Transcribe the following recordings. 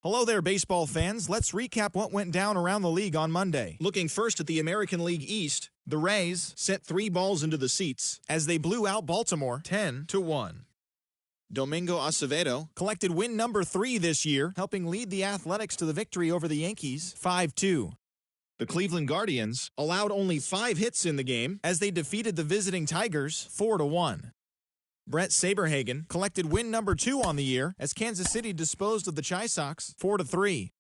Hello there, baseball fans. Let's recap what went down around the league on Monday. Looking first at the American League East, the Rays sent 3 balls into the seats as they blew out Baltimore 10-1. Domingo Acevedo collected win number 3 this year, helping lead the Athletics to the victory over the Yankees 5-2. The Cleveland Guardians allowed only 5 hits in the game as they defeated the visiting Tigers 4-1. Brett Saberhagen collected win number 2 on the year as Kansas City disposed of the Chi Sox 4-3.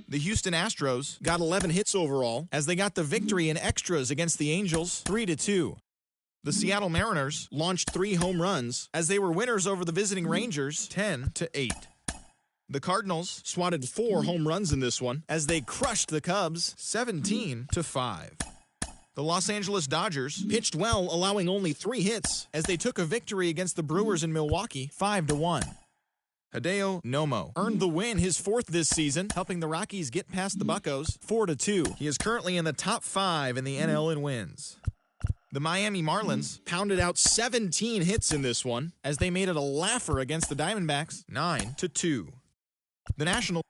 The Houston Astros got 11 hits overall as they got the victory in extras against the Angels 3-2. The Seattle Mariners launched 3 home runs as they were winners over the visiting Rangers 10-8. The Cardinals swatted 4 home runs in this one as they crushed the Cubs 17-5. The Los Angeles Dodgers pitched well, allowing only 3 hits as they took a victory against the Brewers in Milwaukee 5-1. Hideo Nomo earned the win, his 4th this season, helping the Rockies get past the Buccos 4-2. He is currently in the top 5 in the NL in wins. The Miami Marlins pounded out 17 hits in this one as they made it a laugher against the Diamondbacks 9-2. The National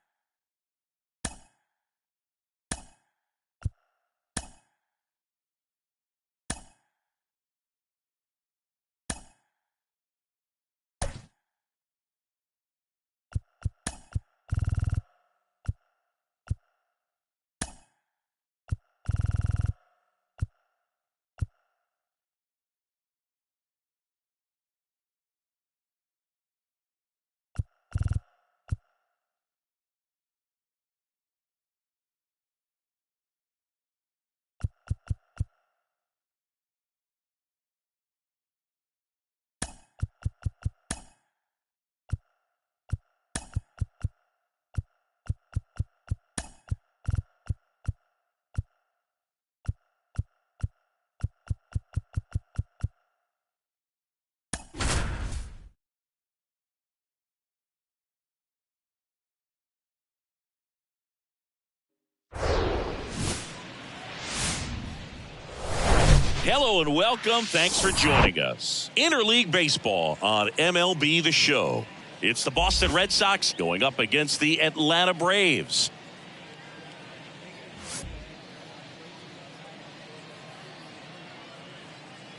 Hello and welcome. Thanks for joining us. Interleague Baseball on MLB The Show. It's the Boston Red Sox going up against the Atlanta Braves.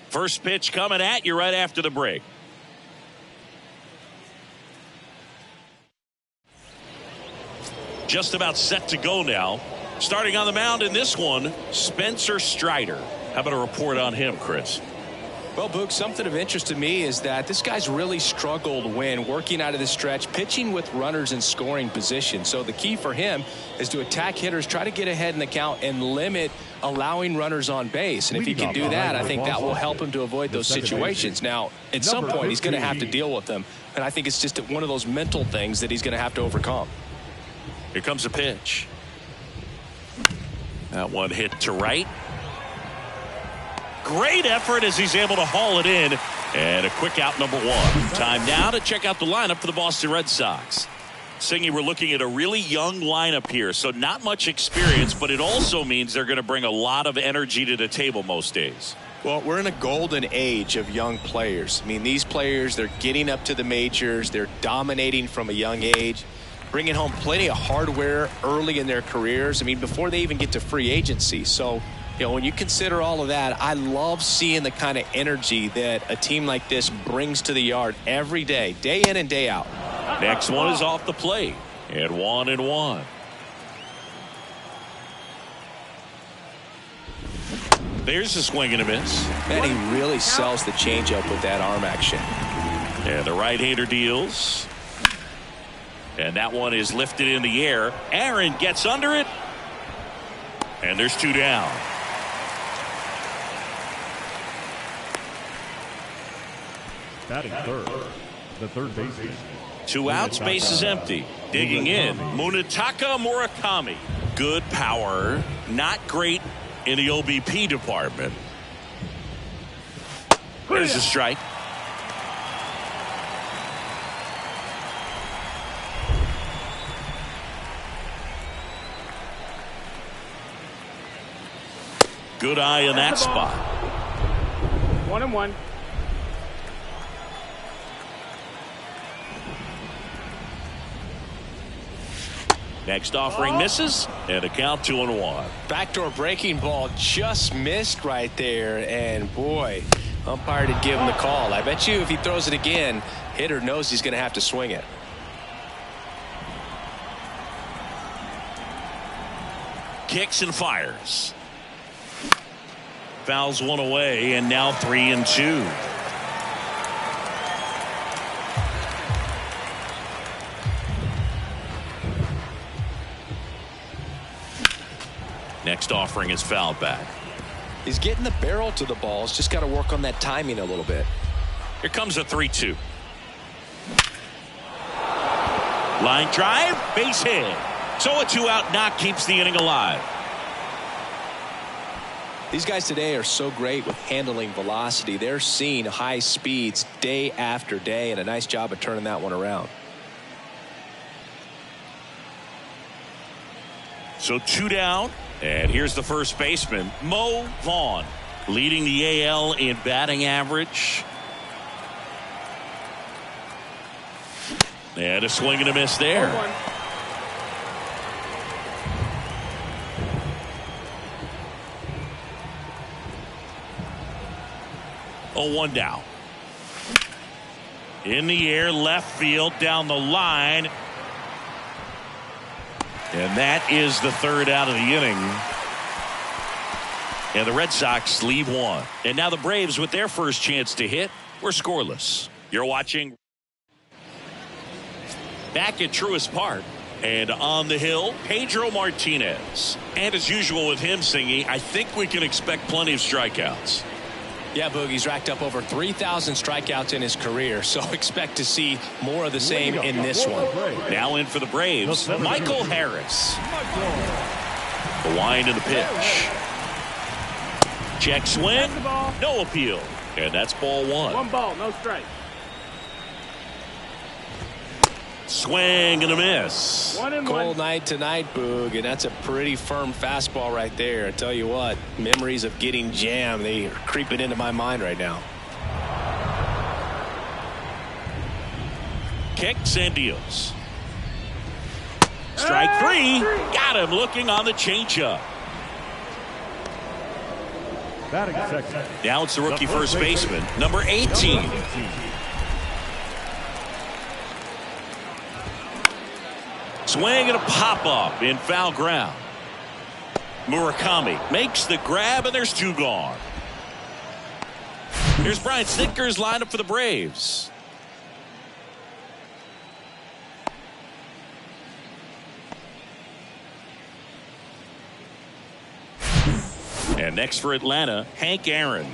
First pitch coming at you right after the break. Just about set to go now. Starting on the mound in this one, Spencer Strider. How about a report on him, Chris? Well, Boog, something of interest to me is that this guy's really struggled when working out of the stretch, pitching with runners in scoring position. So the key for him is to attack hitters, try to get ahead in the count, and limit allowing runners on base. And if he can do that, I think that will help him to avoid those situations. Now, at some point, he's going to have to deal with them. And I think it's just one of those mental things that he's going to have to overcome. Here comes a pitch. That one hit to right. Great effort as he's able to haul it in. And a quick out, number 1. Time now to check out the lineup for the Boston Red Sox. Singy, we're looking at a really young lineup here, so not much experience, but it also means they're going to bring a lot of energy to the table most days. Well, we're in a golden age of young players. I mean, these players, they're getting up to the majors. They're dominating from a young age, bringing home plenty of hardware early in their careers. I mean, before they even get to free agency. So, you know, when you consider all of that, I love seeing the kind of energy that a team like this brings to the yard every day in and day out. Next one is off the plate. And 1-1. There's a swing and a miss. And he really sells the changeup with that arm action. And the right-hander deals. And that one is lifted in the air. Aaron gets under it. And there's 2 down. Batting third, the third baseman. 2 outs, base is empty. Digging in, Munetaka Murakami. Good power, not great in the OBP department. There's a strike. Good eye in that spot. 1-1. Next offering misses, and a count 2-1. Backdoor breaking ball just missed right there, and boy, umpire did give him the call. I bet you if he throws it again, hitter knows he's going to have to swing it. Kicks and fires. Fouls one away, and now 3-2. Next offering is fouled back. He's getting the barrel to the ball. He's just got to work on that timing a little bit. Here comes a 3-2. Line drive, base hit. So a 2-out knock keeps the inning alive. These guys today are so great with handling velocity. They're seeing high speeds day after day, and a nice job of turning that one around. So 2 down, and here's the first baseman, Mo Vaughn, leading the AL in batting average. And a swing and a miss there. 1-1. Oh, 1 down. In the air, left field, down the line. And that is the third out of the inning. And the Red Sox leave one. And now the Braves, with their first chance to hit, were scoreless. You're watching back at Truist Park. And on the hill, Pedro Martinez. And as usual with him, Singy, I think we can expect plenty of strikeouts. Yeah, Boogie's racked up over 3,000 strikeouts in his career, so expect to see more of the same in this one. Now in for the Braves, Michael Harris. The wind of the pitch. Check swing, no appeal. And that's ball 1. 1 ball, no strike. Swing and a miss. 1-1. Cold night tonight, Boog, and that's a pretty firm fastball right there. I tell you what, memories of getting jammed, they are creeping into my mind right now. Kicks and deals. Strike 3. Got him looking on the changeup. Batting second. Now it's the rookie first baseman, number 18. Swing and a pop-up in foul ground. Murakami makes the grab, and there's 2 gone. Here's Brian Snitker's lineup for the Braves. And next for Atlanta, Hank Aaron.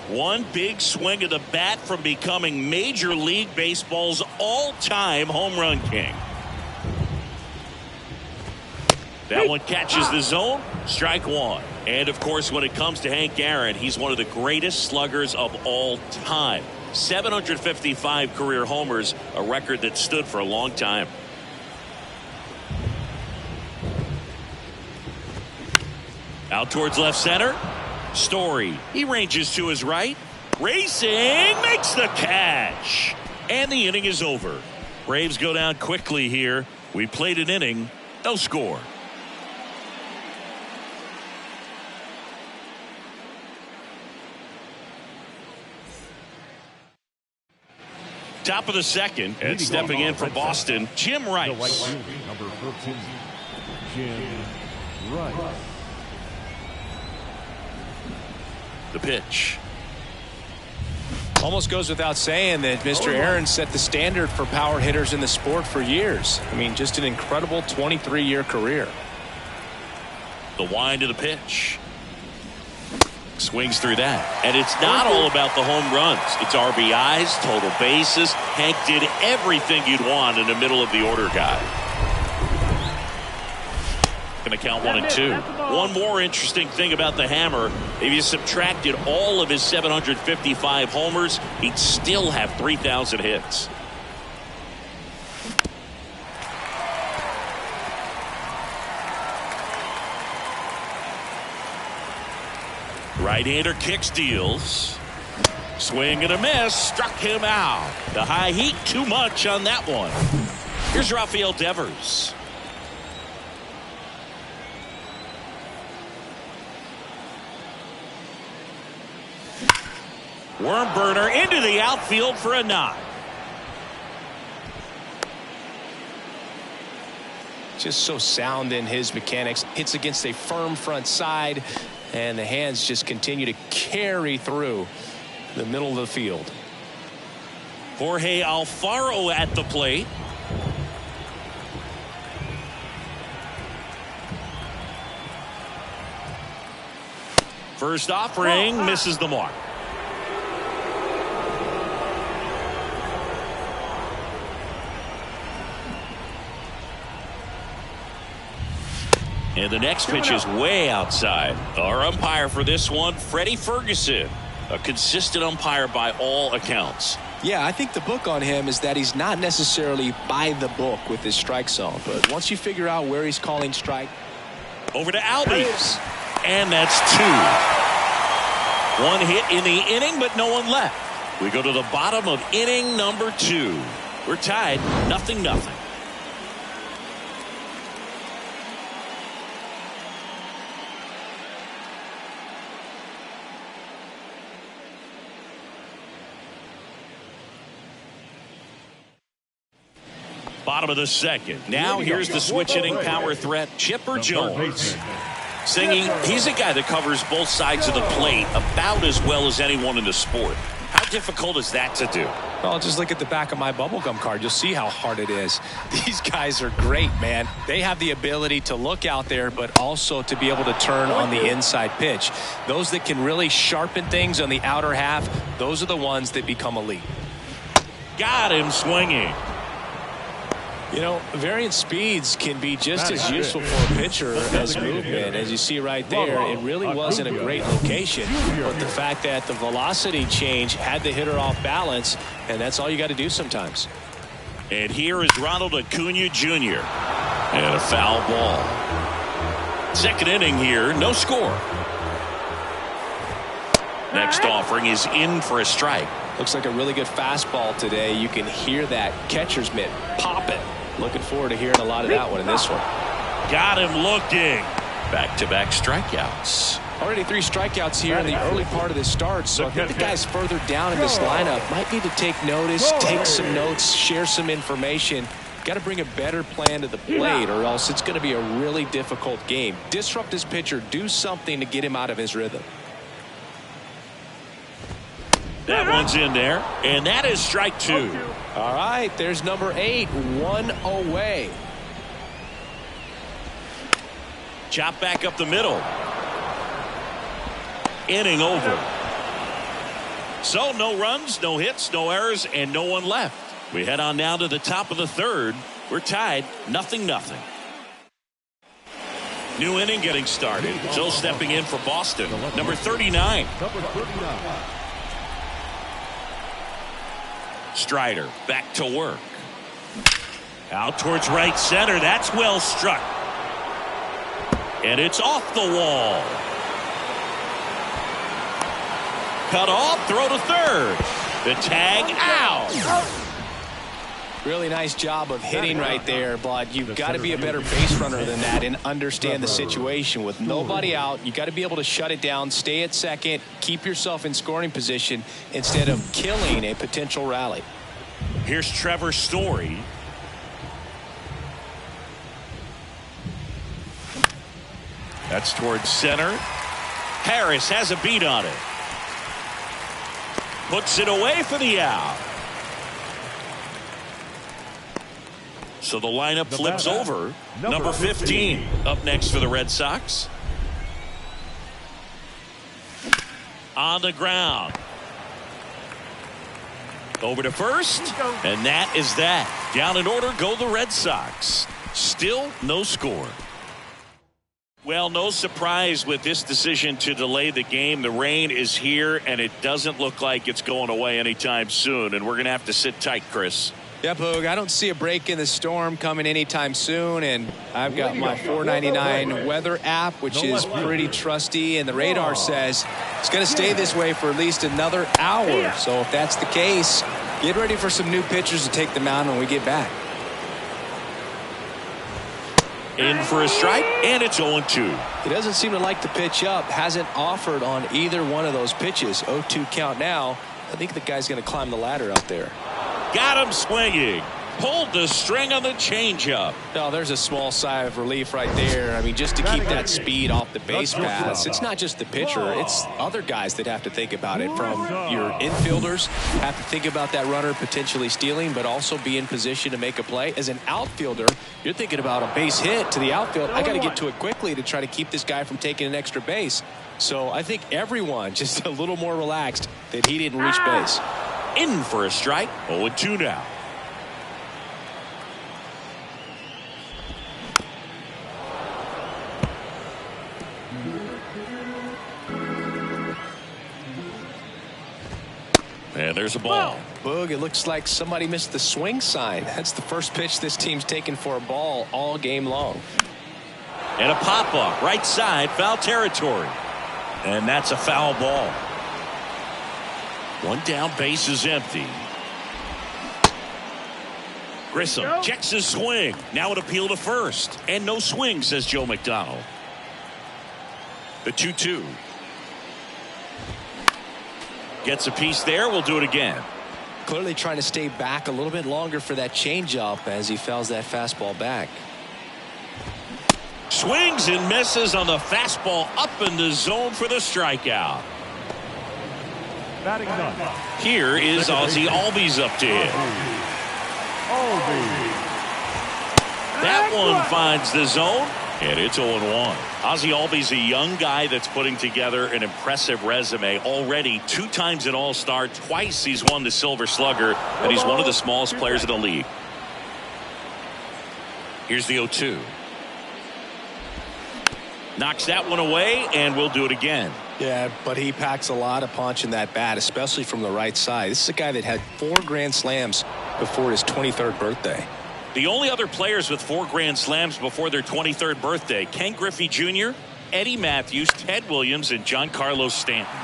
One big swing of the bat from becoming Major League Baseball's all-time home run king. That one catches the zone. Strike 1. And of course, when it comes to Hank Aaron, he's one of the greatest sluggers of all time. 755 career homers, a record that stood for a long time. Out towards left center. Story. He ranges to his right. Racing, makes the catch. And the inning is over. Braves go down quickly here. We played an inning, no score. Top of the second, and stepping in for Boston, Jim The right Rice. fielder, number 14, Jim Rice. The pitch. Almost goes without saying that Mr. Aaron set the standard for power hitters in the sport for years. I mean, just an incredible 23-year career. The wind of the pitch. Swings through that. And it's not all about the home runs. It's RBIs, total bases. Hank did everything you'd want in the middle of the order guy. Going to count 1 and 2. One more interesting thing about the hammer, if you subtracted all of his 755 homers, he'd still have 3,000 hits. Right-hander kicks, deals. Swing and a miss. Struck him out. The high heat, too much on that one. Here's Rafael Devers. Worm burner into the outfield for a knock. Just so sound in his mechanics. Hits against a firm front side, and the hands just continue to carry through the middle of the field. Jorge Alfaro at the plate. First offering misses the mark. And the next pitch is way outside. Our umpire for this one, Freddie Ferguson, a consistent umpire by all accounts. Yeah, I think the book on him is that he's not necessarily by the book with his strike zone. But once you figure out where he's calling strike. Over to Albies. And that's two. One hit in the inning, but no one left. We go to the bottom of inning number 2. We're tied 0-0. Bottom of the second. Now here's the switch hitting power threat, Chipper Jones. Singing, he's a guy that covers both sides of the plate about as well as anyone in the sport. How difficult is that to do? Well, just look at the back of my bubblegum card. You'll see how hard it is. These guys are great, man. They have the ability to look out there, but also to be able to turn on the inside pitch. Those that can really sharpen things on the outer half, those are the ones that become elite. Got him swinging. You know, variant speeds can be just as useful for a pitcher as movement. As you see right there, it really wasn't a great location. But the fact that the velocity change had the hitter off balance, and that's all you got to do sometimes. And here is Ronald Acuna Jr. And a foul ball. Second inning here, no score. Next offering is in for a strike. Looks like a really good fastball today. You can hear that catcher's mitt popping. Looking forward to hearing a lot of that one in this one. Got him looking. Back-to-back strikeouts. Already 3 strikeouts here in the early part of the start. So I think the guys further down in this lineup might need to take notice, take some notes, share some information. Got to bring a better plan to the plate, or else it's going to be a really difficult game. Disrupt his pitcher. Do something to get him out of his rhythm. That one's in there, and that is strike 2. All right, there's number 8, 1 away. Chop back up the middle. Inning over. So no runs, no hits, no errors, and no one left. We head on now to the top of the third. We're tied 0-0. New inning getting started. Joe stepping in for Boston. Number 39. Strider back to work. Out towards right center. That's well struck. And it's off the wall. Cut off, throw to third. The tag out. Really nice job of hitting right there, but you've got to be a better base runner than that and understand the situation. With nobody out, you got to be able to shut it down, stay at second, keep yourself in scoring position instead of killing a potential rally. Here's Trevor Story. That's towards center. Harris has a beat on it. Puts it away for the out. So the lineup flips over. Number 15 up next for the Red Sox. On the ground. Over to first. And that is that. Down in order go the Red Sox. Still no score. Well, no surprise with this decision to delay the game. The rain is here, and it doesn't look like it's going away anytime soon. And we're going to have to sit tight, Chris. Yeah, Boog, I don't see a break in the storm coming anytime soon, and I've got my 499 weather app, which is pretty trusty, and the radar says it's going to stay this way for at least another hour. So if that's the case, get ready for some new pitchers to take the mound when we get back. In for a strike, and it's 0-2. He doesn't seem to like the pitch up, hasn't offered on either one of those pitches. 0-2 count now. I think the guy's going to climb the ladder out there. Got him swinging. Pulled the string on the changeup. Oh, there's a small sigh of relief right there. I mean, just to keep that speed off the base paths. It's not just the pitcher. It's other guys that have to think about it. From your infielders, have to think about that runner potentially stealing, but also be in position to make a play. As an outfielder, you're thinking about a base hit to the outfield. I got to get to it quickly to try to keep this guy from taking an extra base. So I think everyone just a little more relaxed that he didn't reach base. In for a strike. 0-2 now. And there's a ball. Boog, it looks like somebody missed the swing sign. That's the first pitch this team's taken for a ball all game long. And a pop-up. Right side. Foul territory. And that's a foul ball. One down, base is empty. Grissom checks his swing. Now an appeal to first. And no swing, says Joe McDonald. The 2-2. Gets a piece there. We'll do it again. Clearly trying to stay back a little bit longer for that changeup as he fouls that fastball back. Swings and misses on the fastball up in the zone for the strikeout. Batting ninth. Here is Ozzie Albies up to hit. That one finds the zone, and it's 0-1. Ozzie Albies, a young guy that's putting together an impressive resume. Already 2 times an All-Star, twice he's won the Silver Slugger, and he's one of the smallest players in the league. Here's the 0-2. Knocks that one away, and we'll do it again. Yeah, but he packs a lot of punch in that bat, especially from the right side. This is a guy that had 4 grand slams before his 23rd birthday. The only other players with 4 grand slams before their 23rd birthday, Ken Griffey Jr., Eddie Matthews, Ted Williams, and Giancarlo Stanton.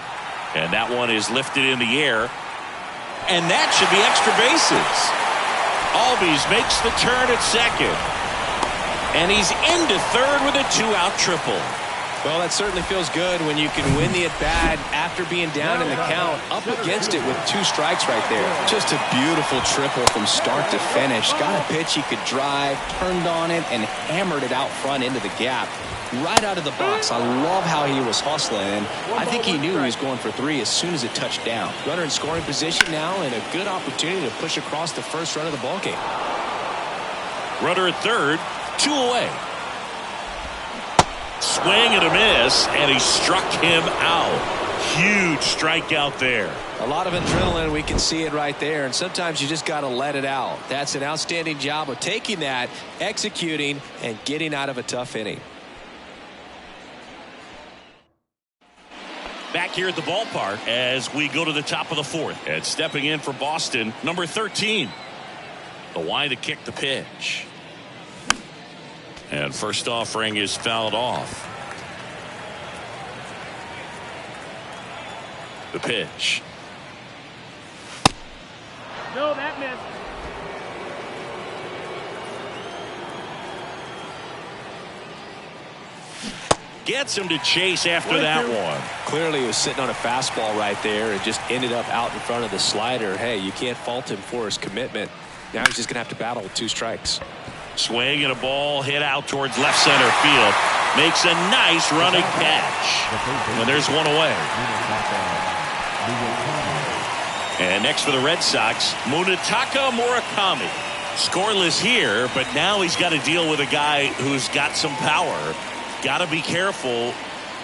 And that one is lifted in the air. And that should be extra bases. Albies makes the turn at second. And he's into third with a 2-out triple. Well, that certainly feels good when you can win the at-bat after being down in the count, up against it with 2 strikes right there. Just a beautiful triple from start to finish. Got a pitch he could drive, turned on it, and hammered it out front into the gap. Right out of the box. I love how he was hustling, and I think he knew he was going for 3 as soon as it touched down. Runner in scoring position now, and a good opportunity to push across the first run of the ballgame. Runner at third, 2 away. Swing and a miss, and he struck him out. Huge strikeout there. A lot of adrenaline, we can see it right there, and sometimes you just got to let it out. That's an outstanding job of taking that, executing, and getting out of a tough inning. Back here at the ballpark as we go to the top of the 4th. And stepping in for Boston, number 13. The Y to kick the pitch. And first offering is fouled off. The pitch. No, that missed. Gets him to chase after that one. Clearly he was sitting on a fastball right there and just ended up out in front of the slider. Hey, you can't fault him for his commitment. Now he's just going to have to battle with 2 strikes. Swing and a ball hit out towards left center field. Makes a nice running catch. And there's one away. And next for the Red Sox, Munetaka Murakami. Scoreless here, but now he's got to deal with a guy who's got some power. Got to be careful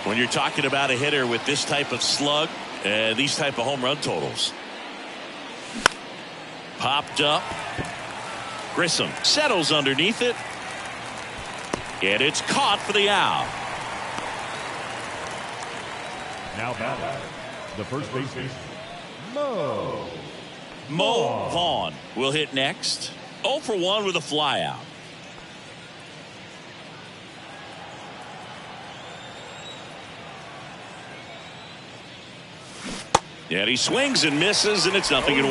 when you're talking about a hitter with this type of slug and these type of home run totals. Popped up. Grissom settles underneath it. And it's caught for the out. Now batting, the first baseman, Mo. Mo Vaughn will hit next. 0 for 1 with a flyout. And he swings and misses, and it's 0-1.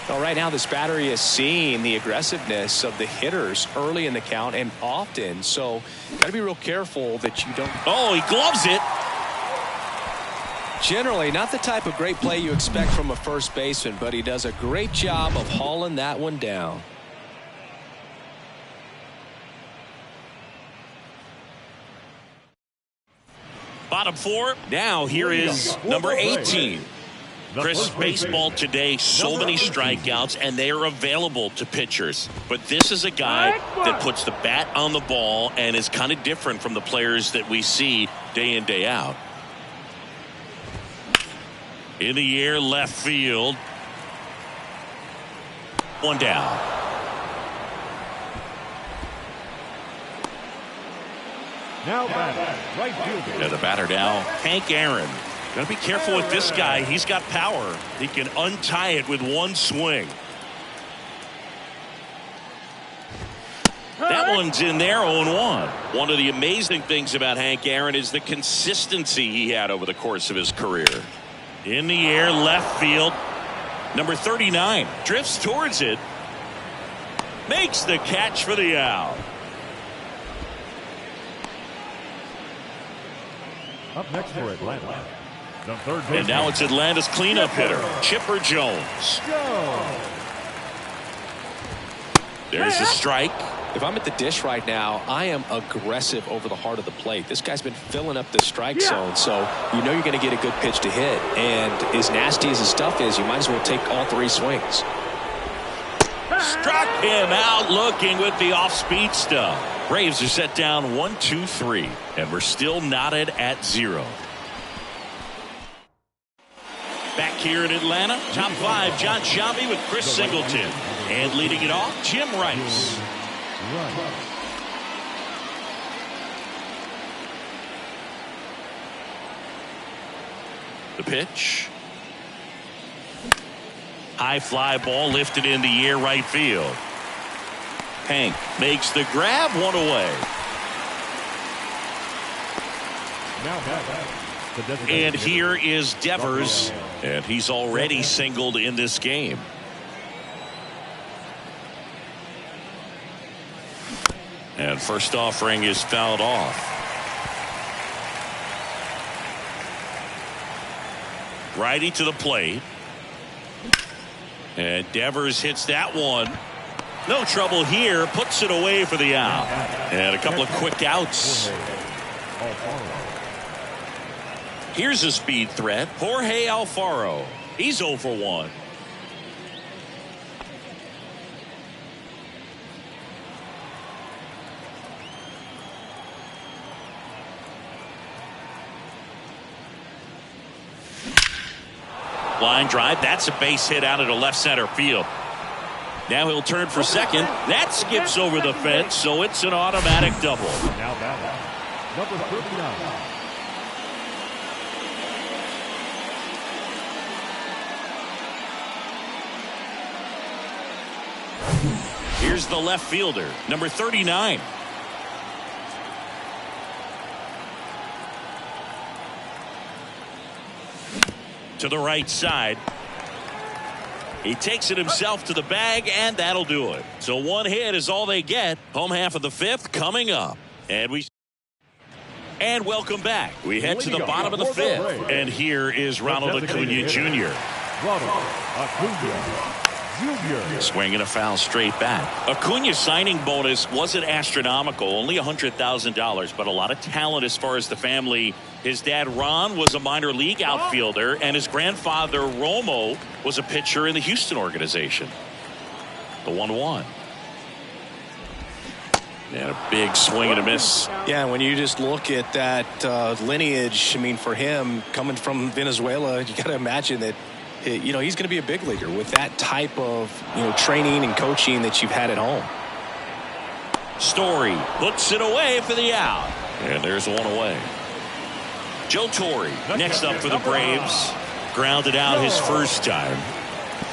Well, right now this battery is seeing the aggressiveness of the hitters early in the count and often. So got to be real careful that you don't. Oh, he gloves it. Generally not the type of great play you expect from a first baseman, but he does a great job of hauling that one down. Bottom 4. Now here is number 18. Chris, baseball today, so many strikeouts, and they are available to pitchers. But this is a guy that puts the bat on the ball and is kind of different from the players that we see day in, day out. In the air, left field. One down. Now batter, right fielder. The batter now, Hank Aaron. Got to be careful with this guy. He's got power. He can untie it with one swing. That one's in there, 0-1. One of the amazing things about Hank Aaron is the consistency he had over the course of his career. In the air, left field. Number 39 drifts towards it. Makes the catch for the out. Up next for Atlanta. The third And now it's Atlanta's cleanup hitter, Chipper Jones. There's the strike. If I'm at the dish right now, I am aggressive over the heart of the plate. This guy's been filling up the strike zone, so you know you're going to get a good pitch to hit. And as nasty as his stuff is, you might as well take all 3 swings. Struck him out looking with the off-speed stuff. Braves are set down 1-2-3, and we're still knotted at 0. Back here in Atlanta, top 5, John Sciambi with Chris Singleton. And leading it off, Jim Rice. The pitch. High fly ball lifted in the air, right field. Hank makes the grab, one away. And here is Devers, and he's already singled in this game. And first offering is fouled off. Righty to the plate. And Devers hits that one. No trouble here. Puts it away for the out. And a couple of quick outs. Here's a speed threat. Jorge Alfaro. He's 0 for 1. Line drive. That's a base hit out into left center field. Now he'll turn for second. That skips over the fence, so it's an automatic double. Now batting, number 39. Here's the left fielder, number 39. To the right side. He takes it himself to the bag, and that'll do it. So one hit is all they get. Home half of the 5th coming up. And welcome back. We head to the bottom of the 5th. And here is Ronald Acuna Jr. Ronald Acuna Jr. Swinging a foul straight back. Acuna's signing bonus wasn't astronomical, only $100,000, but a lot of talent as far as the family. His dad, Ron, was a minor league outfielder, and his grandfather, Romo, was a pitcher in the Houston organization. The 1-1. And a big swing and a miss. Yeah, when you just look at that lineage, I mean, for him, coming from Venezuela, you got to imagine that he's going to be a big leaguer with that type of training and coaching that you've had at home. Story puts it away for the out, and there's one away. Joe Torre next up for the Braves. Grounded out his first time.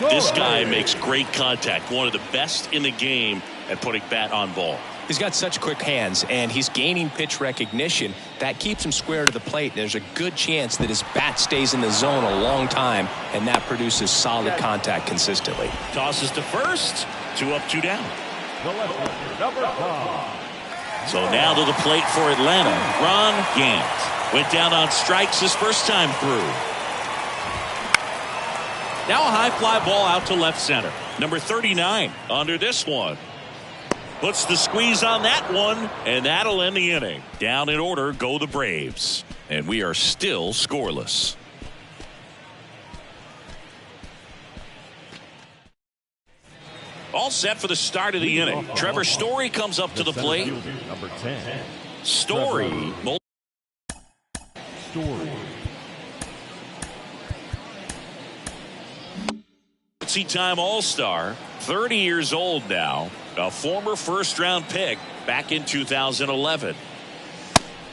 This guy makes great contact. One of the best in the game at putting bat on ball. He's got such quick hands, and he's gaining pitch recognition. That keeps him square to the plate. There's a good chance that his bat stays in the zone a long time, and that produces solid contact consistently. Tosses to first. 2 up, 2 down. The left number 5. So now to the plate for Atlanta. Ron Gant went down on strikes his first time through. Now a high fly ball out to left center. Number 39 under this one. Puts the squeeze on that one, and that'll end the inning. Down in order go the Braves. And we are still scoreless. All set for the start of the inning. Trevor Story comes up to the plate. Number 10. Story. Multi-time All-Star. 30 years old now. A former first-round pick back in 2011.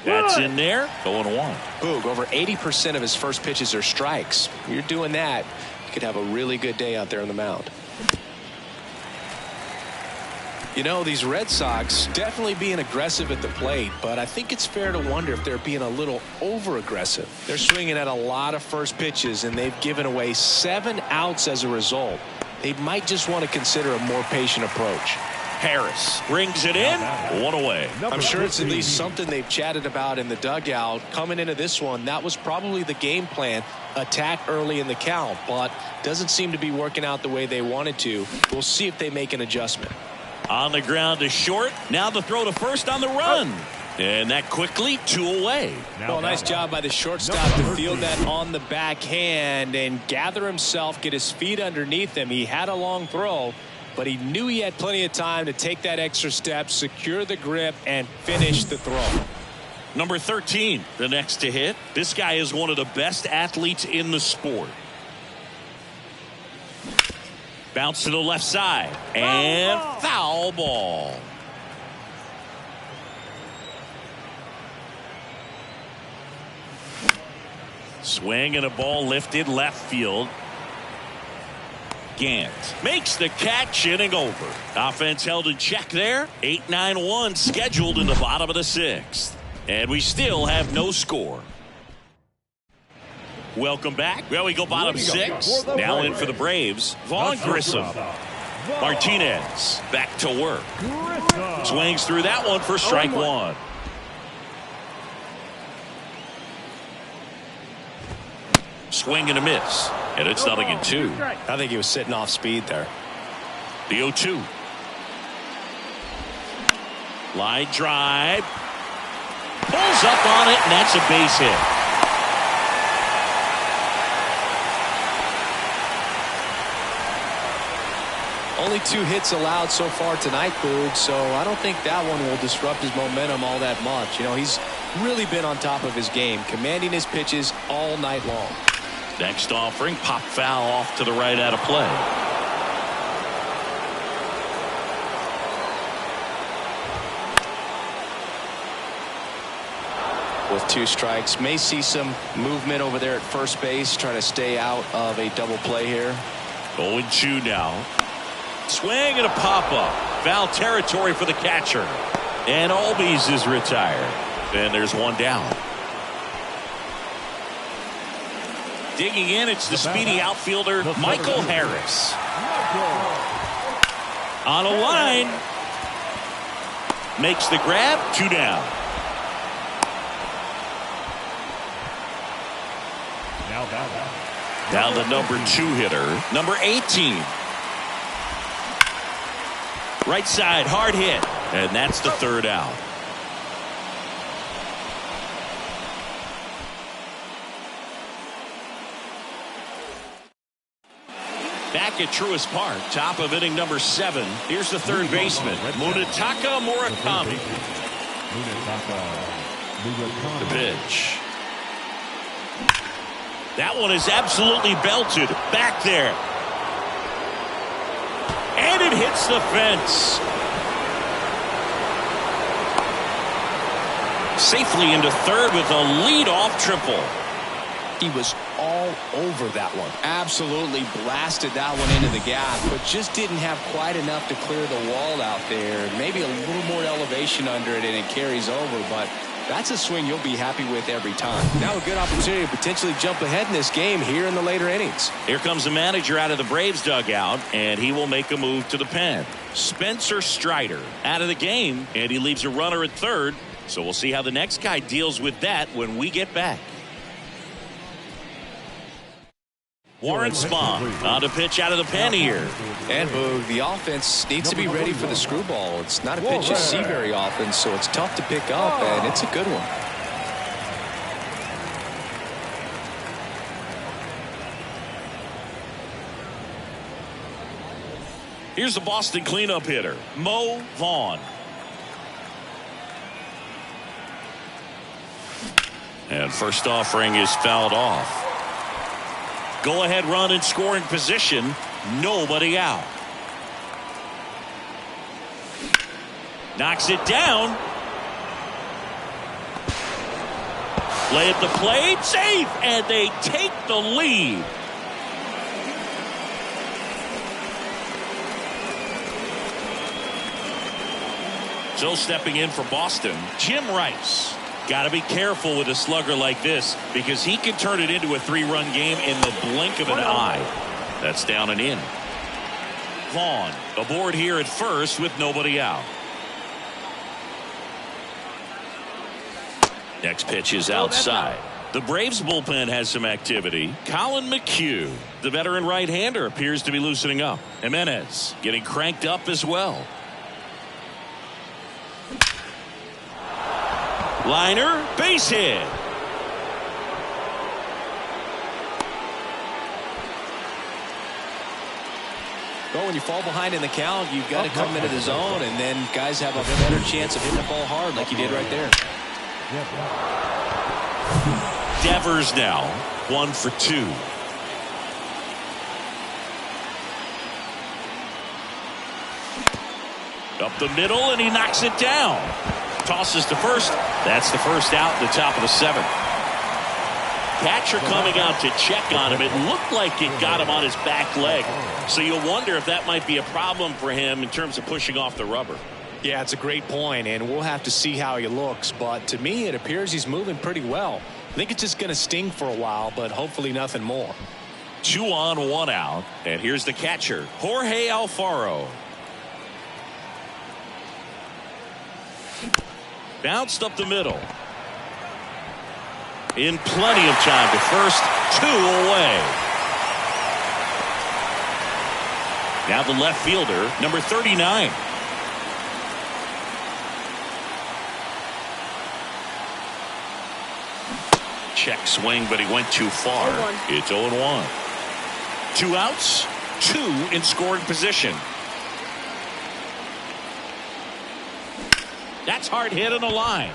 That's in there. 0-1. Boog, over 80% of his first pitches are strikes. You're doing that, you could have a really good day out there on the mound. You know, these Red Sox definitely being aggressive at the plate, but I think it's fair to wonder if they're being a little over-aggressive. They're swinging at a lot of first pitches, and they've given away 7 outs as a result. They might just want to consider a more patient approach. Harris brings it in. 1 away. I'm sure it's at least something they've chatted about in the dugout. Coming into this one, that was probably the game plan. Attack early in the count, but doesn't seem to be working out the way they wanted to. We'll see if they make an adjustment. On the ground to short. Now the throw to first on the run. And that quickly 2 away. Well, nice job by the shortstop to field that on the backhand and gather himself, get his feet underneath him. He had a long throw, but he knew he had plenty of time to take that extra step, secure the grip, and finish the throw. Number 13, the next to hit. This guy is one of the best athletes in the sport. Bounce to the left side. And foul ball. Swing and a ball lifted left field. Gant makes the catch, inning over. Offense held in check there. 8-9-1 scheduled in the bottom of the 6th. And we still have no score. Welcome back. Well, we go bottom 6. Now in for the Braves. Vaughn Grissom. Martinez back to work. Swings through that one for strike 1. Swing and a miss. And it's 0-2. I think he was sitting off speed there. The 0-2. Line drive. Pulls up on it, and that's a base hit. Only 2 hits allowed so far tonight, Boog, so I don't think that one will disrupt his momentum all that much. You know, he's really been on top of his game, commanding his pitches all night long. Next offering, pop foul off to the right out of play. With 2 strikes, may see some movement over there at first base, trying to stay out of a double play here. 0-2 now. Swing and a pop-up. Foul territory for the catcher. And Albies is retired. And there's 1 down. Digging in, it's the speedy outfielder, Michael Harris. On a line. Makes the grab. 2 down. Now the number 2 hitter, number 18. Right side, hard hit. And that's the 3rd out. Back at Truist Park, top of inning number 7. Here's the 3rd baseman, Munetaka Murakami. The pitch. That one is absolutely belted. Back there. And it hits the fence. Safely into 3rd with a leadoff triple. He was all over that one. Absolutely blasted that one into the gap, but just didn't have quite enough to clear the wall out there. Maybe a little more elevation under it and it carries over, but that's a swing you'll be happy with every time. Now a good opportunity to potentially jump ahead in this game here in the later innings. Here comes the manager out of the Braves dugout, and he will make a move to the pen. Spencer Strider out of the game, and he leaves a runner at third. So we'll see how the next guy deals with that when we get back. Warren Spahn on to pitch out of the pen here. And Boog, the offense needs to be ready for the screwball. It's not a pitch you see very often, so it's tough to pick up, and it's a good one. Here's the Boston cleanup hitter, Mo Vaughn. And first offering is fouled off. Go ahead run in scoring position. Nobody out. Knocks it down. Play at the plate. Safe. And they take the lead. So stepping in for Boston, Jim Rice. Got to be careful with a slugger like this because he can turn it into a 3-run game in the blink of an eye. That's down and in. Vaughn aboard here at first with nobody out. Next pitch is outside. The Braves bullpen has some activity. Colin McHugh, the veteran right-hander, appears to be loosening up. Jimenez getting cranked up as well. Liner, base hit. Well, when you fall behind in the count, you've got to come into the zone, and then guys have a better chance of hitting the ball hard like you did right there. Devers now 1 for 2. Up the middle, and he knocks it down. Tosses to first. That's the first out in the top of the 7th. Catcher coming out to check on him. It looked like it got him on his back leg. So you'll wonder if that might be a problem for him in terms of pushing off the rubber. Yeah, it's a great point, and we'll have to see how he looks. But to me, it appears he's moving pretty well. I think it's just going to sting for a while, but hopefully nothing more. 2 on, 1 out. And here's the catcher, Jorge Alfaro. Bounced up the middle. In plenty of time to first, 2 away. Now the left fielder, number 39. Check swing, but he went too far. It's 0-1. 2 outs, 2 in scoring position. That's hard hit on the line.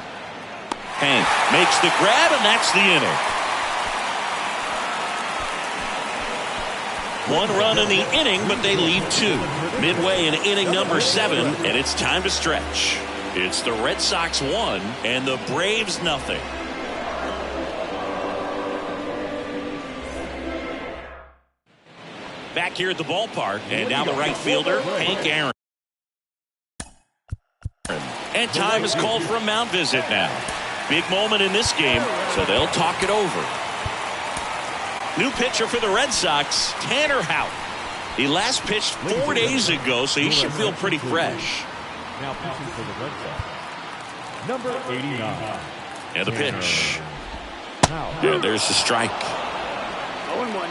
Hank makes the grab, and that's the inning. 1 run in the inning, but they leave 2. Midway in inning number 7, and it's time to stretch. It's the Red Sox 1 and the Braves nothing. Back here at the ballpark, and now the right fielder, Hank Aaron. And time is called for a mound visit now. Big moment in this game, so they'll talk it over. New pitcher for the Red Sox, Tanner Houck. He last pitched 4 days ago, so he should feel pretty fresh. Now pitching for the Red Sox, number 89. And the pitch. And there's the strike. 0-1.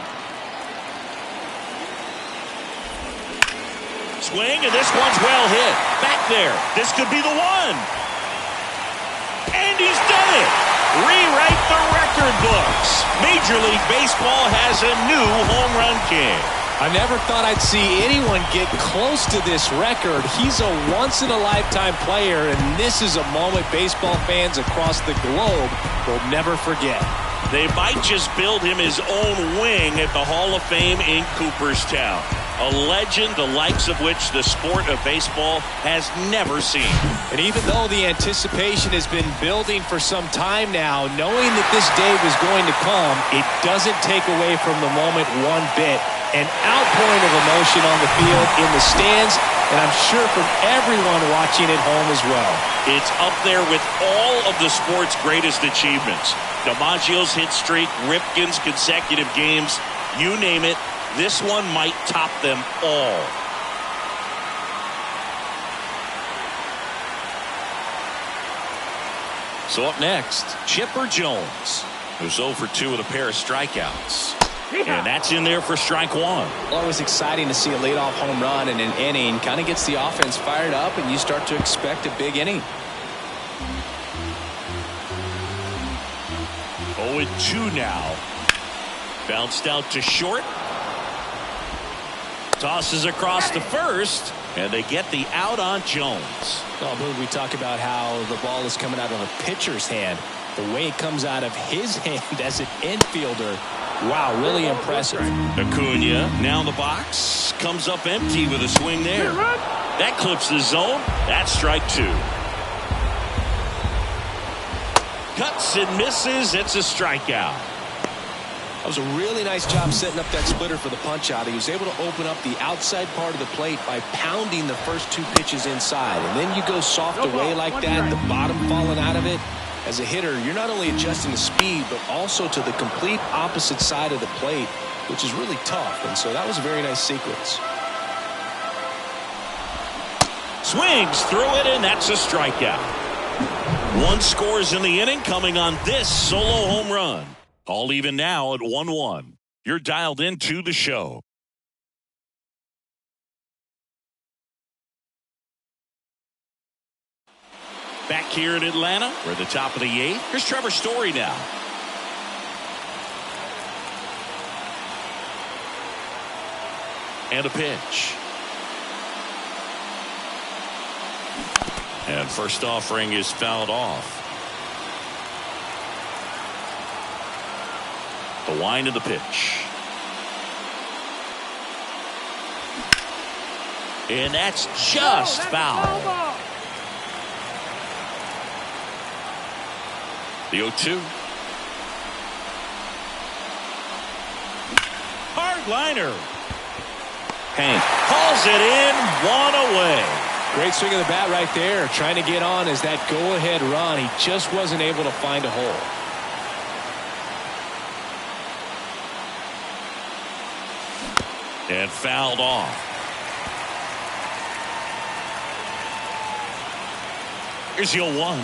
Swing, and this one's well hit. Back there. This could be the one. And he's done it. Rewrite the record books. Major League Baseball has a new home run king. I never thought I'd see anyone get close to this record. He's a once-in-a-lifetime player, and this is a moment baseball fans across the globe will never forget. They might just build him his own wing at the Hall of Fame in Cooperstown. A legend the likes of which the sport of baseball has never seen. And even though the anticipation has been building for some time now, knowing that this day was going to come, it doesn't take away from the moment one bit. An outpouring of emotion on the field, in the stands, and I'm sure from everyone watching at home as well. It's up there with all of the sport's greatest achievements. DiMaggio's hit streak, Ripken's consecutive games, you name it. This one might top them all. So up next, Chipper Jones, who's 0 for 2 with a pair of strikeouts. And that's in there for strike one. Always exciting to see a leadoff home run in an inning. Kind of gets the offense fired up, and you start to expect a big inning. 0-2 now. Bounced out to short. Tosses across to first, and they get the out on Jones. Oh, Boog, we talk about how the ball is coming out of a pitcher's hand. The way it comes out of his hand as an infielder, wow, really impressive. Acuna now in the box, comes up empty with a swing there. That clips the zone. That's strike two. Cuts and misses. It's a strikeout. That was a really nice job setting up that splitter for the punch out. He was able to open up the outside part of the plate by pounding the first two pitches inside. And then you go soft away like that, the bottom falling out of it. As a hitter, you're not only adjusting the speed, but also to the complete opposite side of the plate, which is really tough. And so that was a very nice sequence. Swings through it, and that's a strikeout. One scores in the inning, coming on this solo home run. All even now at 1-1. You're dialed into the show. Back here in Atlanta, we're at the top of the 8th. Here's Trevor Story now. And a pitch. And first offering is fouled off. The wind of the pitch. And that's just foul. The 0-2. Hard liner. Hank hauls it in, one away. Great swing of the bat right there. Trying to get on as that go-ahead run. He just wasn't able to find a hole. And fouled off. Here's the 0-1.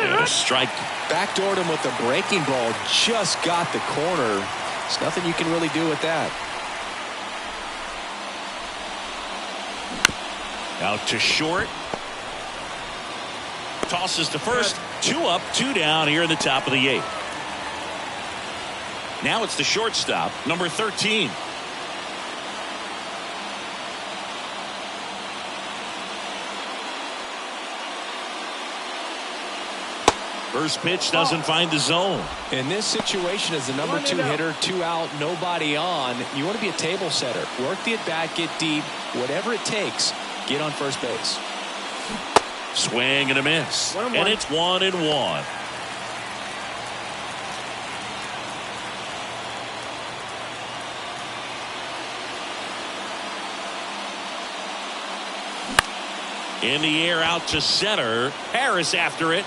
And a strike. Backdoored him with the breaking ball. Just got the corner. There's nothing you can really do with that. Out to short. Tosses to first. 2 up, 2 down here in the top of the 8th. Now it's the shortstop, number 13. First pitch doesn't find the zone. In this situation, as the number 2 hitter, 2 out, nobody on, you want to be a table setter. Work the at-bat, get deep, whatever it takes, get on first base. Swing and a miss. And it's 1-1. In the air out to center. Harris after it.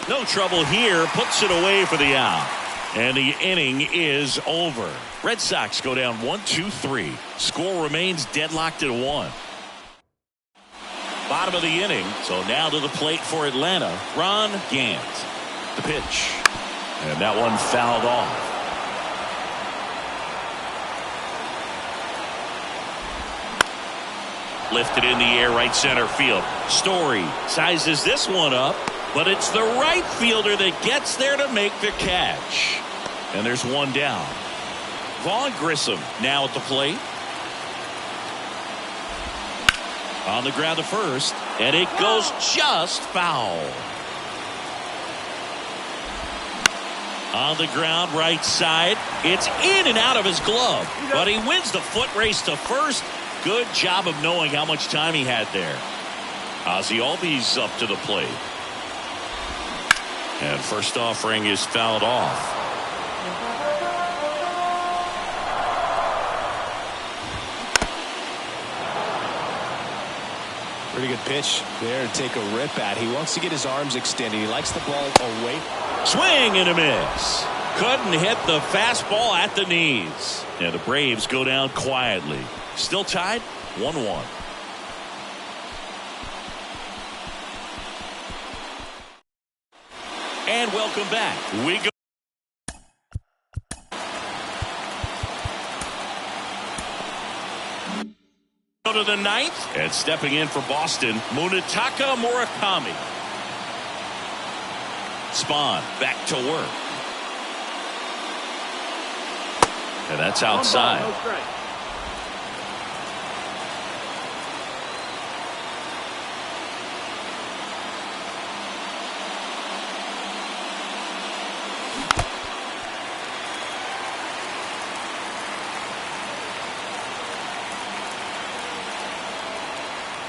No trouble here. Puts it away for the out. And the inning is over. Red Sox go down 1-2-3. Score remains deadlocked at 1. Bottom of the inning. So now to the plate for Atlanta. Ron Gant. The pitch. And that one fouled off. Lifted in the air, right center field. Story sizes this one up, but it's the right fielder that gets there to make the catch. And there's one down. Vaughn Grissom now at the plate. On the ground to first, and it goes just foul. On the ground, right side. It's in and out of his glove. But he wins the foot race to first. Good job of knowing how much time he had there. Ozzie Albies up to the plate. And first offering is fouled off. Pretty good pitch there to take a rip at. He wants to get his arms extended. He likes the ball away. Swing and a miss. Couldn't hit the fastball at the knees. And the Braves go down quietly. Still tied 1-1. And welcome back. We go to the ninth. And stepping in for Boston, Munetaka Murakami. Spahn back to work. And that's outside. 1 ball, no strike.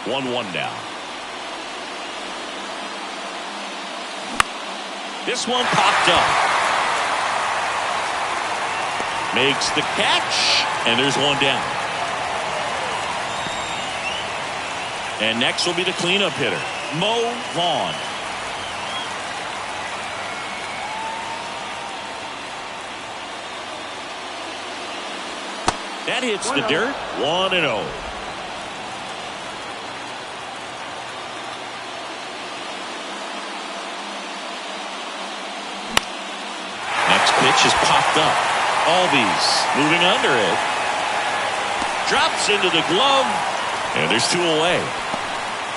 One now. This one popped up. Makes the catch, and there's one down. And next will be the cleanup hitter, Mo Vaughn. That hits the dirt. 1-0. Pitch is popped up. Albies moving under it. Drops into the glove. And there's 2 away.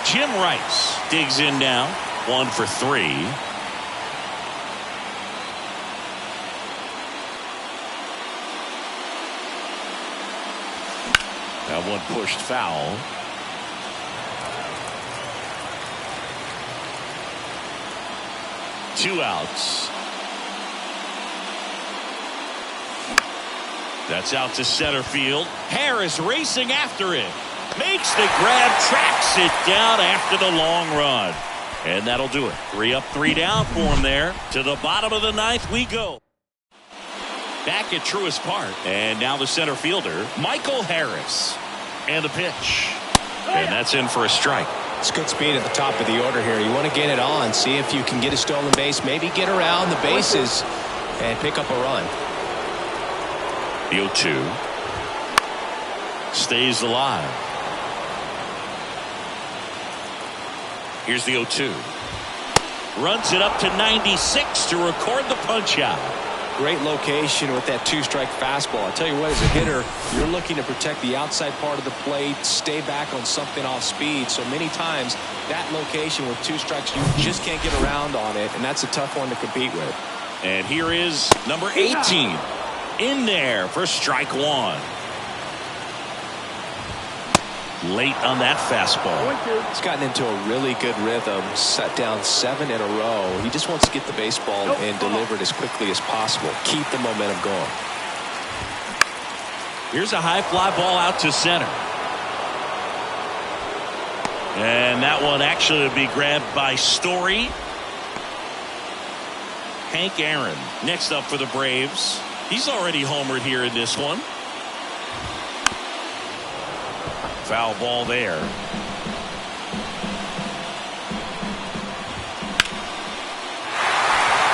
Jim Rice digs in now. 1 for 3. That one pushed foul. Two outs. That's out to center field. Harris racing after it. Makes the grab, tracks it down after the long run. And that'll do it. 3 up, 3 down for him there. To the bottom of the ninth we go. Back at Truist Park. And now the center fielder, Michael Harris. And the pitch. And that's in for a strike. It's good speed at the top of the order here. You want to get it on. See if you can get a stolen base. Maybe get around the bases and pick up a run. The 0-2 stays alive. Here's the 0-2. Runs it up to 96 to record the punch out. Great location with that 2-strike fastball. I tell you what, as a hitter, you're looking to protect the outside part of the plate, stay back on something off speed. So many times that location with 2 strikes, you just can't get around on it, and that's a tough one to compete with. And here is number 18. In there for strike 1. Late on that fastball. He's gotten into a really good rhythm. Set down 7 in a row. He just wants to get the baseball and deliver it as quickly as possible. Keep the momentum going. Here's a high fly ball out to center. And that one actually will be grabbed by Story. Hank Aaron next up for the Braves. He's already homered here in this one. Foul ball there.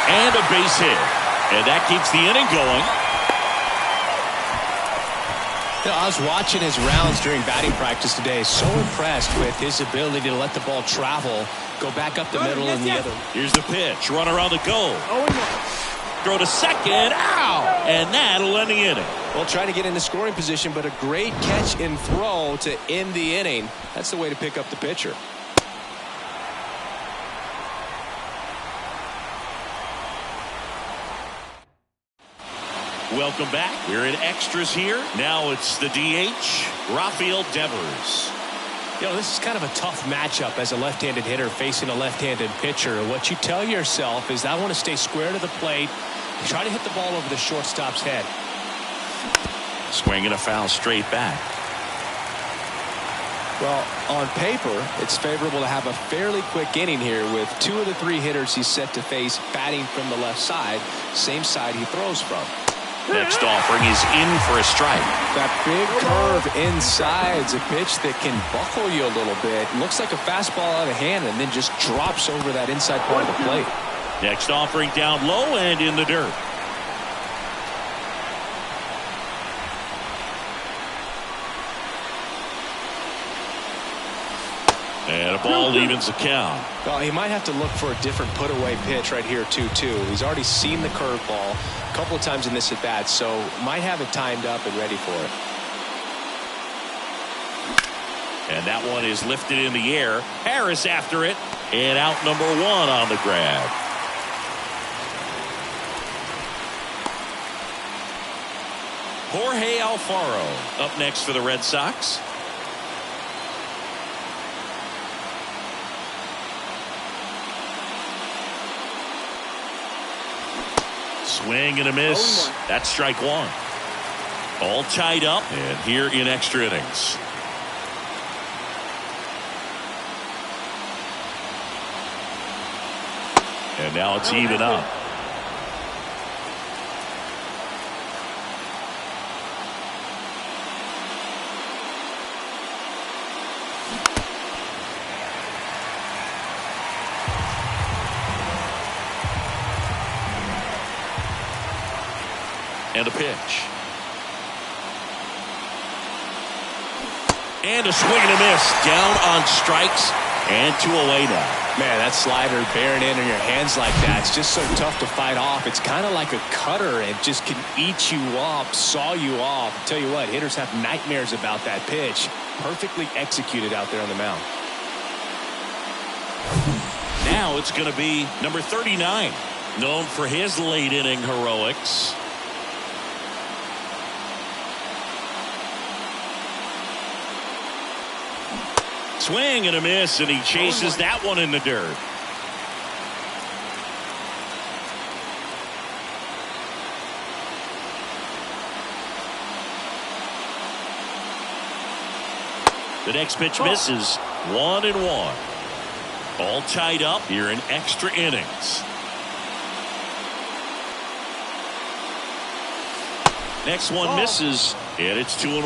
And a base hit. And that keeps the inning going. You know, I was watching his rounds during batting practice today. So impressed with his ability to let the ball travel, go back up the middle and the other. Here's the pitch. Runner on the goal. Throw to second. Ow! And that'll end the inning. Well, trying to get into scoring position, but a great catch and throw to end the inning. That's the way to pick up the pitcher. Welcome back. We're in extras here. Now it's the DH, Rafael Devers. You know, this is kind of a tough matchup as a left-handed hitter facing a left-handed pitcher. What you tell yourself is I want to stay square to the plate, Try to hit the ball over the shortstop's head. Swing and a foul straight back. Well, on paper, it's favorable to have a fairly quick inning here with 2 of the 3 hitters he's set to face batting from the left side, same side he throws from. Next offering is in for a strike. That big curve inside is a pitch that can buckle you a little bit. Looks like a fastball out of hand and then just drops over that inside part of the plate. Next offering down low and in the dirt. And a ball evens the count. Well, he might have to look for a different put-away pitch right here, 2-2. He's already seen the curveball a couple of times in this at-bat, so might have it timed up and ready for it. And that one is lifted in the air. Harris after it. And out number 1 on the grab. Jorge Alfaro up next for the Red Sox. Swing and a miss. That's strike 1. All tied up and here in extra innings. And now it's even up. And a pitch. And a swing and a miss. Down on strikes and 2 away now. Man, that slider bearing in on your hands like that, it's just so tough to fight off. It's kind of like a cutter. It just can eat you up, saw you off. I'll tell you what, hitters have nightmares about that pitch. Perfectly executed out there on the mound. Now it's going to be number 39, known for his late inning heroics. Swing and a miss, and he chases that one in the dirt. The next pitch misses. 1-1. All tied up here in extra innings. Next one misses, and it's 2-1.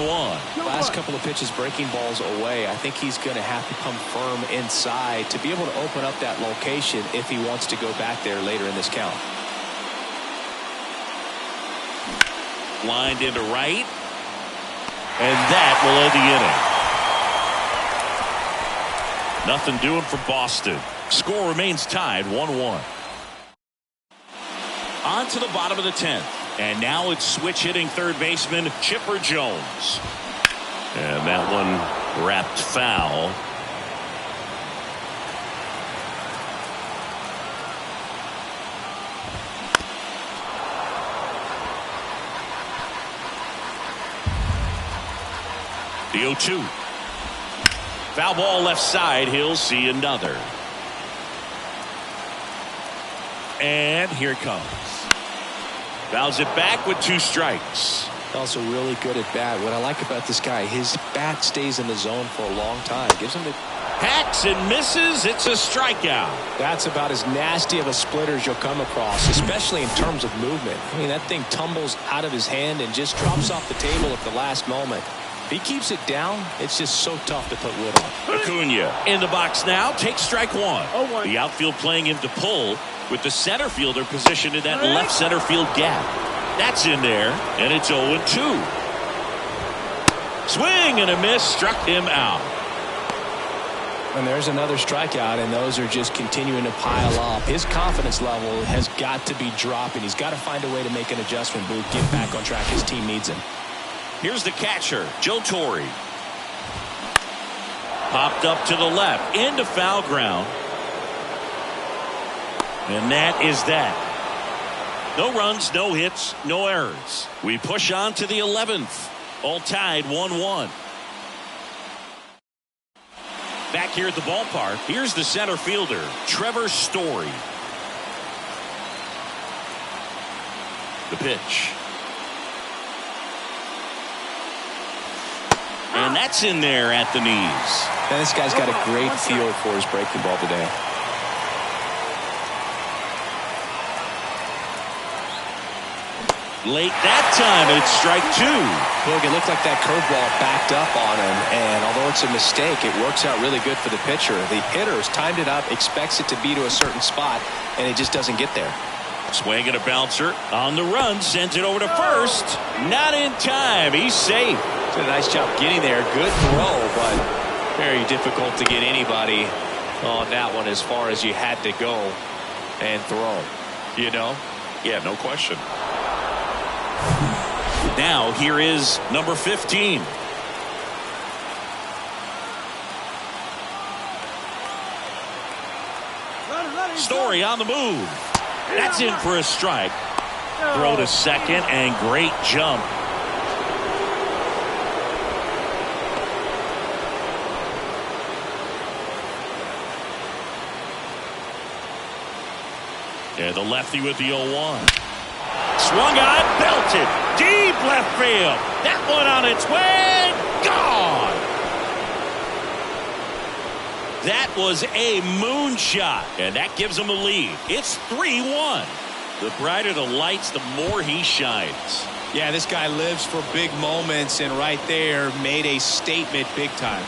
Last couple of pitches breaking balls away. I think he's going to have to come firm inside to be able to open up that location if he wants to go back there later in this count. Lined into right, and that will end the inning. Nothing doing for Boston. Score remains tied 1-1. On to the bottom of the 10th. And now it's switch hitting third baseman Chipper Jones. And that one wrapped foul. The 0-2. Foul ball left side. He'll see another. And here it comes. Fouls it back with 2 strikes. Also really good at bat. What I like about this guy, his bat stays in the zone for a long time. Gives him the hacks and misses. It's a strikeout. That's about as nasty of a splitter as you'll come across, especially in terms of movement. I mean, that thing tumbles out of his hand and just drops off the table at the last moment. If he keeps it down, it's just so tough to put wood on. Acuna in the box now. Takes strike 1. The outfield playing him to pull, with the center fielder positioned in that left center field gap. That's in there, and it's 0-2. Swing and a miss, struck him out. And there's another strikeout, and those are just continuing to pile up. His confidence level has got to be dropping. He's got to find a way to make an adjustment, Boot, get back on track. His team needs him. Here's the catcher, Joe Torre. Popped up to the left, into foul ground. And that is that. No runs, no hits, no errors. We push on to the 11th. All tied 1-1. Back here at the ballpark, here's the center fielder, Trevor Story. The pitch. And that's in there at the knees. And this guy's got a great feel for his breaking ball today. Late that time, and it's strike 2. Look, it looked like that curveball backed up on him, and although it's a mistake, it works out really good for the pitcher. The hitter's timed it up, expects it to be to a certain spot, and it just doesn't get there. Swing and a bouncer on the run, sends it over to first. Not in time. He's safe. Did a nice job getting there. Good throw, but very difficult to get anybody on that one as far as you had to go and throw. You know? Yeah, no question. Now here is number 15. Story on the move. That's in for a strike. Throw to second and great jump. Yeah, the lefty with the 0-1. Swung on, belted, deep left field. That one on its way, gone. That was a moonshot, and that gives him a lead. It's 3-1. The brighter the lights, the more he shines. Yeah, this guy lives for big moments, and right there made a statement big time.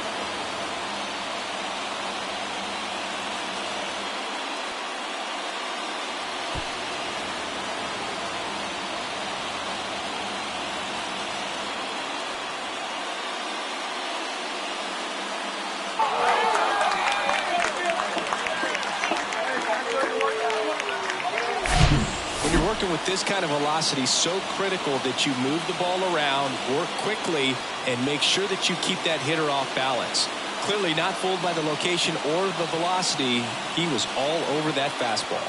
With this kind of velocity, so critical that you move the ball around, work quickly, and make sure that you keep that hitter off balance. Clearly not fooled by the location or the velocity. He was all over that fastball.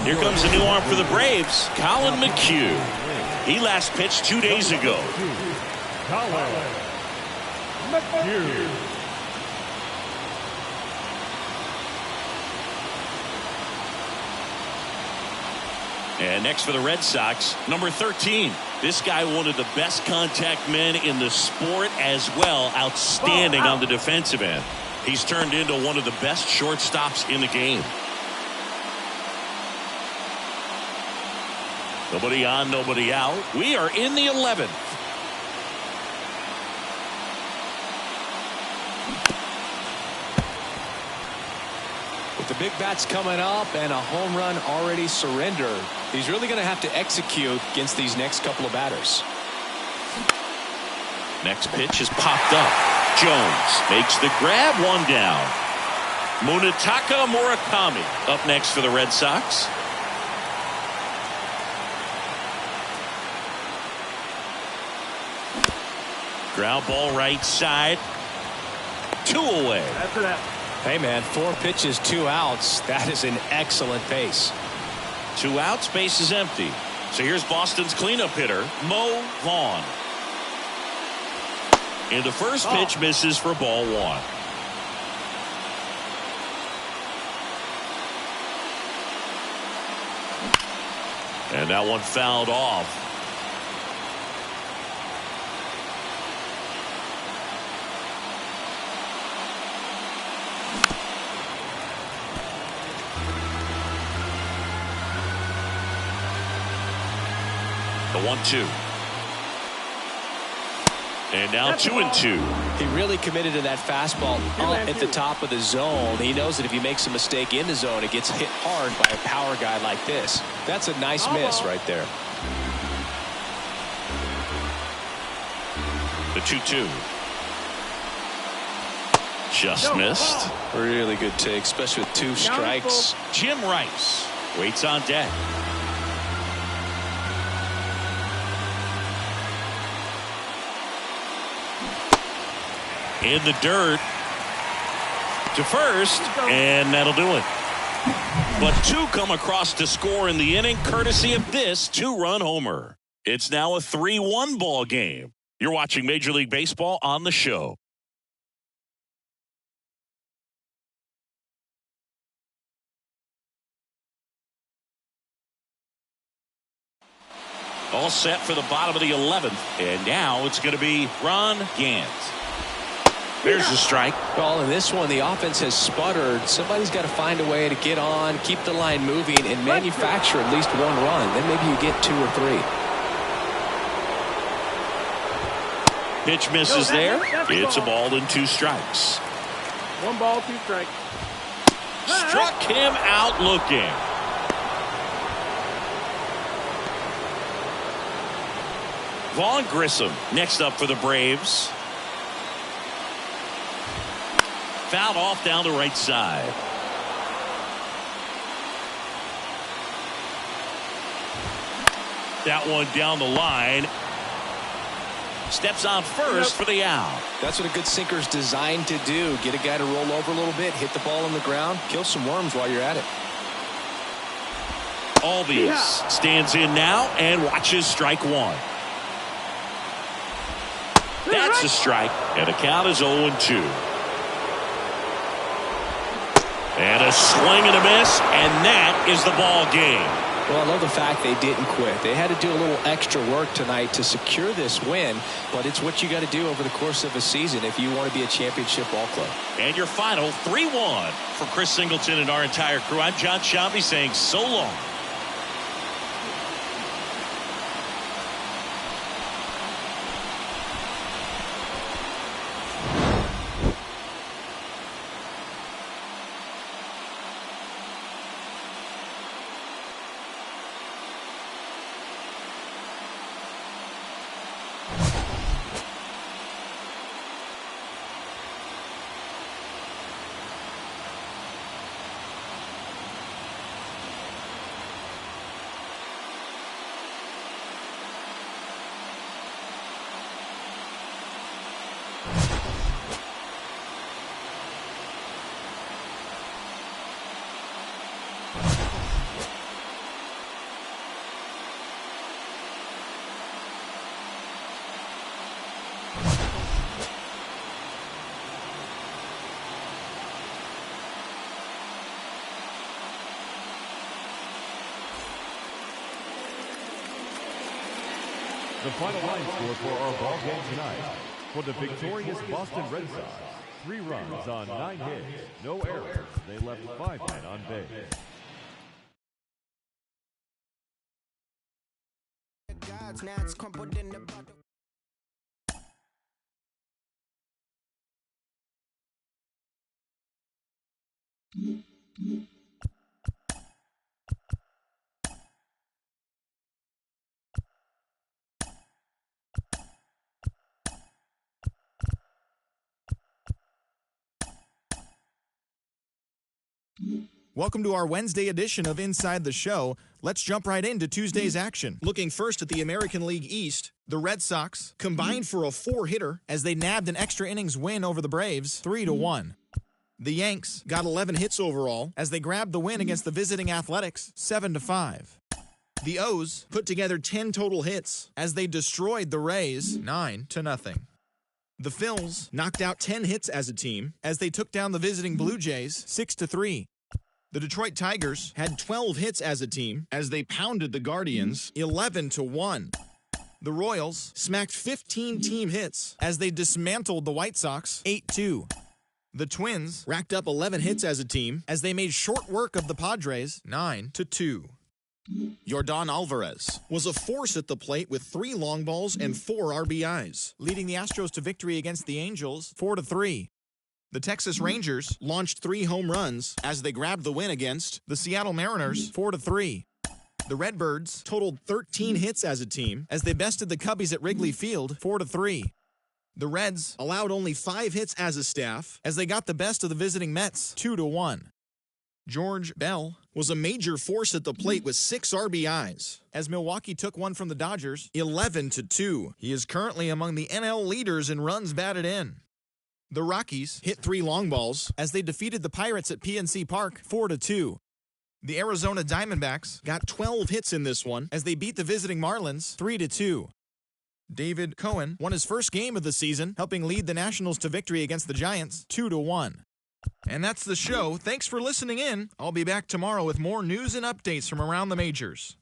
Here comes a new arm for the Braves, Colin McHugh. He last pitched 2 days ago. And next for the Red Sox, number 13. This guy, one of the best contact men in the sport as well. Outstanding on the defensive end. He's turned into one of the best shortstops in the game. Nobody on, nobody out. We are in the 11th. With the big bats coming up and a home run already surrendered, he's really going to have to execute against these next couple of batters. Next pitch is popped up. Jones makes the grab, one down. Munetaka Murakami up next for the Red Sox. Ground ball right side. 2 away. After that. Hey, man, 4 pitches, 2 outs. That is an excellent pace. 2 outs, base is empty. So here's Boston's cleanup hitter, Mo Vaughn. And the first pitch misses for ball 1. And that one fouled off. The 1-2. And now 2-2. He really committed to that fastball up at the top of the zone. He knows that if he makes a mistake in the zone, it gets hit hard by a power guy like this. That's a nice miss right there. The 2-2. Just missed. Really good take, especially with 2 strikes. Jim Rice waits on deck. In the dirt to first, and that'll do it. But 2 come across to score in the inning, courtesy of this 2-run homer. It's now a 3-1 ball game. You're watching Major League Baseball on the show. All set for the bottom of the 11th. And now it's going to be Ron Gant. There's the strike. Well, in this one, the offense has sputtered. Somebody's got to find a way to get on, keep the line moving, and manufacture at least one run. Then maybe you get 2 or 3. Pitch misses there. It's a ball and 2 strikes. 1 ball, 2 strikes. Struck him out looking. Vaughn Grissom next up for the Braves. Fouled off down the right side. That one down the line. Steps on first for the out. That's what a good sinker's designed to do. Get a guy to roll over a little bit, hit the ball on the ground, kill some worms while you're at it. Albies stands in now and watches strike 1. That's a strike, and the count is 0-2. And a swing and a miss, and that is the ball game. Well, I love the fact they didn't quit. They had to do a little extra work tonight to secure this win, but it's what you got to do over the course of a season if you want to be a championship ball club. And your final 3-1 for Chris Singleton and our entire crew. I'm John Shambi saying so long. The final line score for our ball game tonight. For the victorious Boston Red Sox, 3 runs on 9 hits, no errors. They left 5 men on base. Welcome to our Wednesday edition of Inside the Show. Let's jump right into Tuesday's action. Looking first at the American League East, the Red Sox combined for a 4-hitter as they nabbed an extra innings win over the Braves 3-1. The Yanks got 11 hits overall as they grabbed the win against the visiting Athletics 7-5. The O's put together 10 total hits as they destroyed the Rays 9-0. The Phils knocked out 10 hits as a team as they took down the visiting Blue Jays 6-3. The Detroit Tigers had 12 hits as a team as they pounded the Guardians 11-1. The Royals smacked 15 team hits as they dismantled the White Sox 8-2. The Twins racked up 11 hits as a team as they made short work of the Padres 9-2. Yordan Alvarez was a force at the plate with 3 long balls and 4 RBIs, leading the Astros to victory against the Angels 4-3. The Texas Rangers launched 3 home runs as they grabbed the win against the Seattle Mariners 4-3. The Redbirds totaled 13 hits as a team as they bested the Cubbies at Wrigley Field 4-3. The Reds allowed only 5 hits as a staff as they got the best of the visiting Mets 2-1. George Bell was a major force at the plate with 6 RBIs as Milwaukee took one from the Dodgers 11-2. He is currently among the NL leaders in runs batted in. The Rockies hit 3 long balls as they defeated the Pirates at PNC Park 4-2. The Arizona Diamondbacks got 12 hits in this one as they beat the visiting Marlins 3-2. David Cohen won his first game of the season, helping lead the Nationals to victory against the Giants 2-1. And that's the show. Thanks for listening in. I'll be back tomorrow with more news and updates from around the majors.